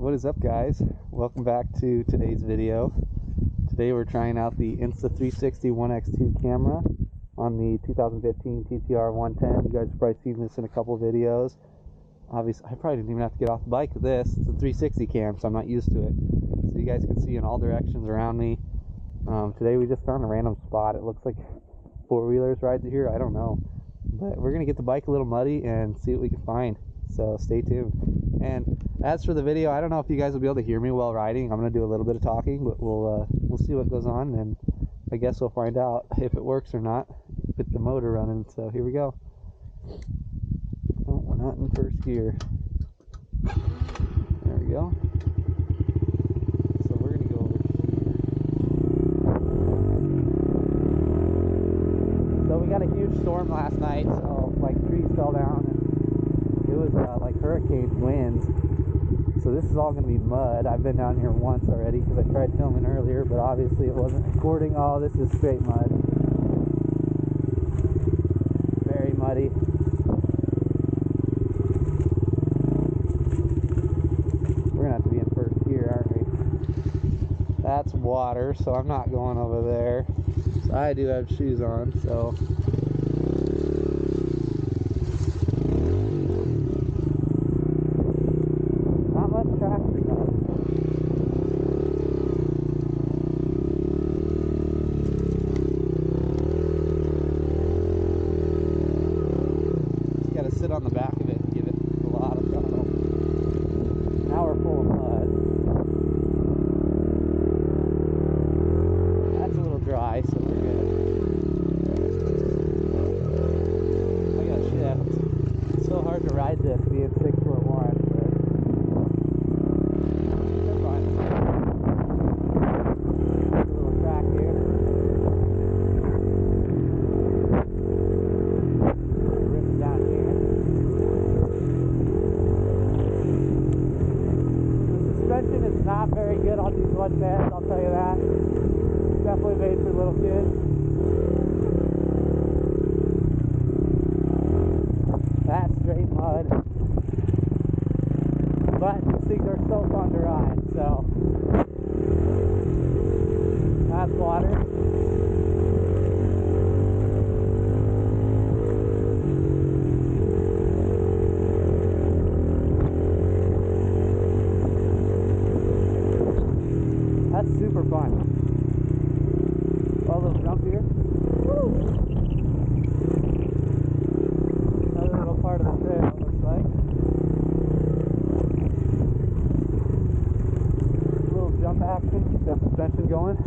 What is up, guys? Welcome back to today's video. Today we're trying out the Insta360 1x2 camera on the 2015 TTR 110. You guys have probably seen this in a couple videos. Obviously, I probably didn't even have to get off the bike with this. It's a 360 cam, so I'm not used to it. So you guys can see in all directions around me. Today we just found a random spot. It looks like four-wheelers ride through here. I don't know. But we're going to get the bike a little muddy and see what we can find. So stay tuned. And as for the video, I don't know if you guys will be able to hear me while riding. I'm going to do a little bit of talking, but we'll see what goes on, and I guess we'll find out if it works or not with the motor running. So here we go. Oh, we're not in first gear. There we go. So we're going to go over here. So we got a huge storm last night, so like trees fell down, and it was like hurricane winds. So this is all going to be mud. I've been down here once already because I tried filming earlier, but obviously it wasn't recording. Oh, this is straight mud. Very muddy. We're going to have to be in first gear, aren't we? That's water, so I'm not going over there. So I do have shoes on, so... sit on the back of it and give it a lot of throttle. Now we're full of mud. That's a little dry, so we're good. I got shift. It's so hard to ride this being 6'1", but they're fine. A little track here. Ripping down here. Suspension is not very good on these 110s, I'll tell you that. It's definitely made for little kids. That's straight mud. But these things are so fun to ride, so. That's water. That's super fun. Oh, little jump here. Woo! Another little part of the trail, it looks like. Little jump action, keep that suspension going.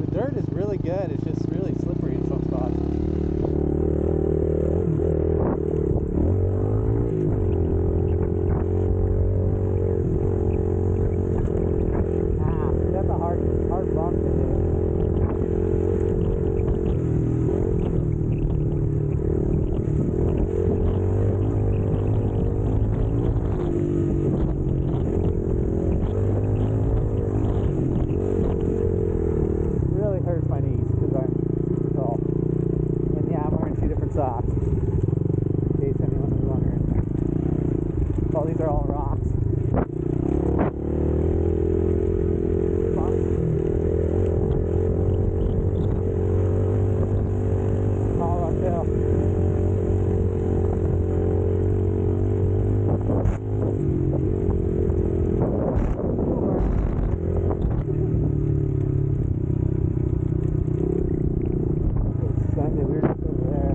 The dirt is really good, it's just really slippery in some spots. Hard bump to hit. Really hurts my knees because I'm super tall. And yeah, I'm wearing 2 different socks. In case anyone was wondering. Oh, these are all rocks. We're just over there.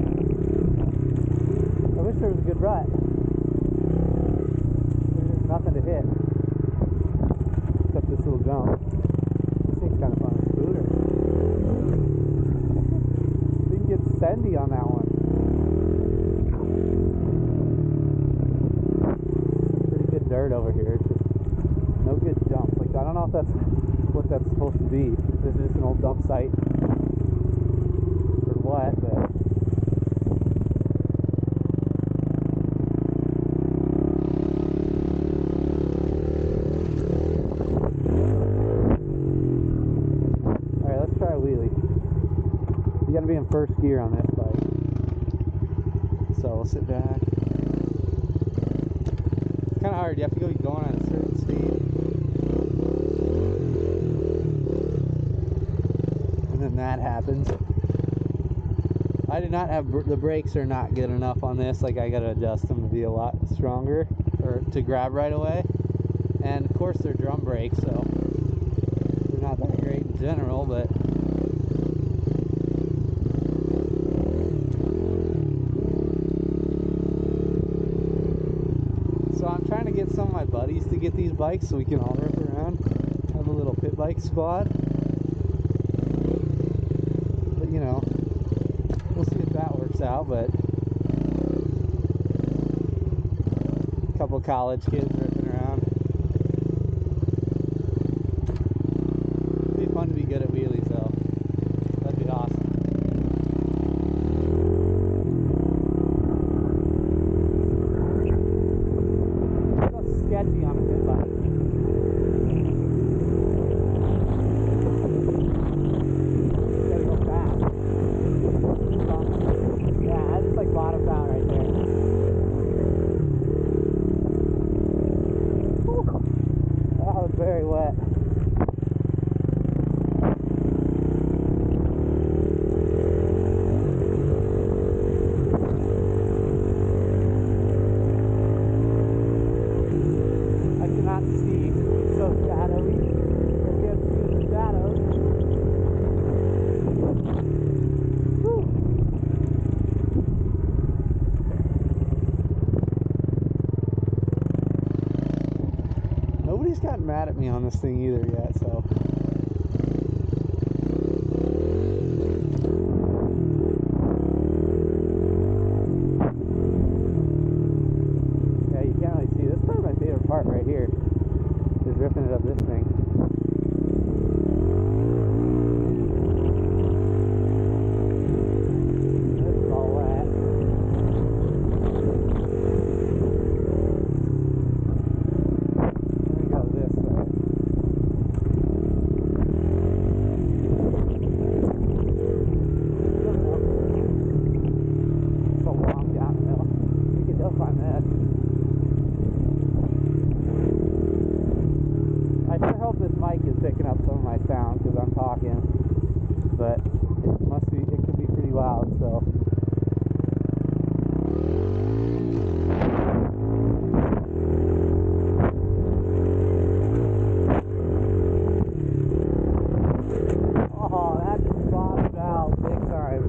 I wish there was a good rut. There's just nothing to hit. Except this little jump. This thing's kind of fun. Scooter. You can get sendy on that one. Pretty good dirt over here. It's just no good jumps. Like, I don't know if that's what that's supposed to be. This is just an old dump site. What, but alright, let's try a wheelie. You gotta be in first gear on this bike. So we'll sit back. kind of hard. You have to go going at a certain speed. And then that happens. I did not have, the brakes are not good enough on this. Like, I got to adjust them to be a lot stronger, or to grab right away. And of course they're drum brakes, so they're not that great in general, but so I'm trying to get some of my buddies to get these bikes so we can all rip around. Have a little pit bike squad. But you know, we'll see if that works out. But a couple college kids ripping around. It'd be fun to be good at wheelies though. That'd be awesome. Sketchy on a pit bike. Gotta go fast. Yeah, I just like bottomed out right there. Ooh, that was very wet. See, it's so shadowy. You can't see the shadows. Whew. Nobody's gotten mad at me on this thing either yet, so. Yeah, you can't really see. This is probably my favorite part right here. Is ripping it up this thing. This is all wet. Let me go this way. It's a long downhill. You can still climb this. I sure hope this mic is picking up some of my sound because I'm talking, but it could be pretty loud, so. Oh, that just bottomed out big time.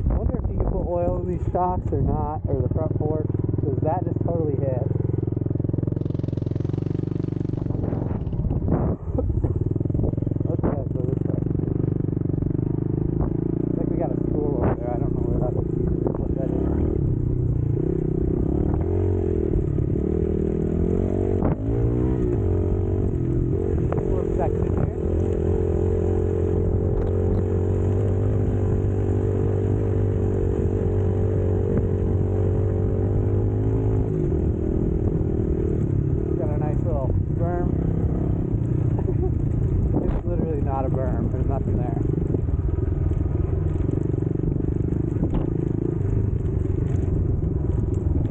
I wonder if you can put oil in these shocks or not, or the front fork, because that just totally hit. Not a berm, there's nothing there.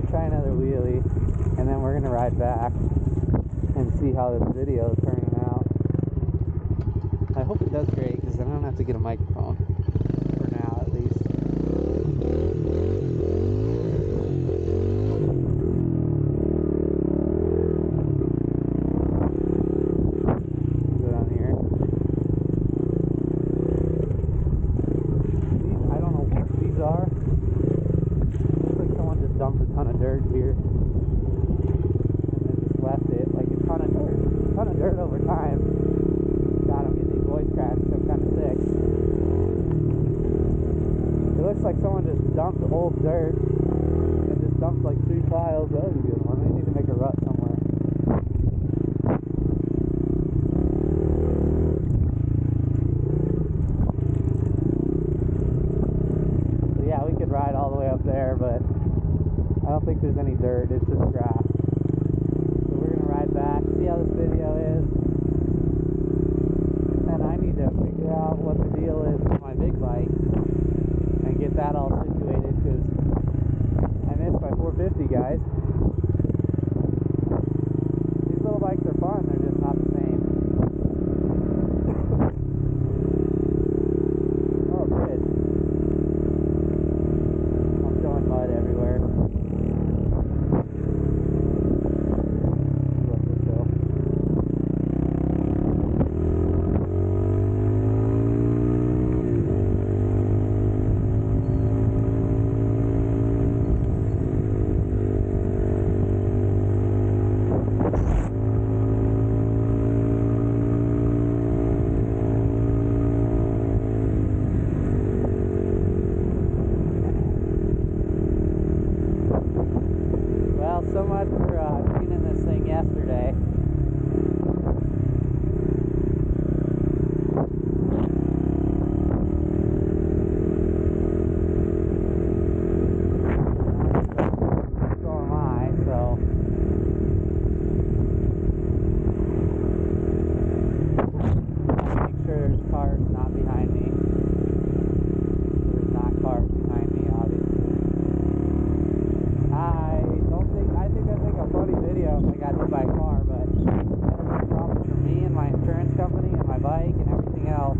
Try another wheelie, and then we're gonna ride back and see how this video is turning out. I hope it does great, because then I don't have to get a microphone, for now at least. Dumped a ton of dirt here and then just left it like a ton of dirt over time. God, I'm getting these voice cracks, I'm kind of sick. way. So am I, so make sure there's cars not behind me. There's not cars behind me, obviously. I think that'd make a funny video if I got hit by a car, but that'd be a problem for me and my insurance company and my bike and everything else.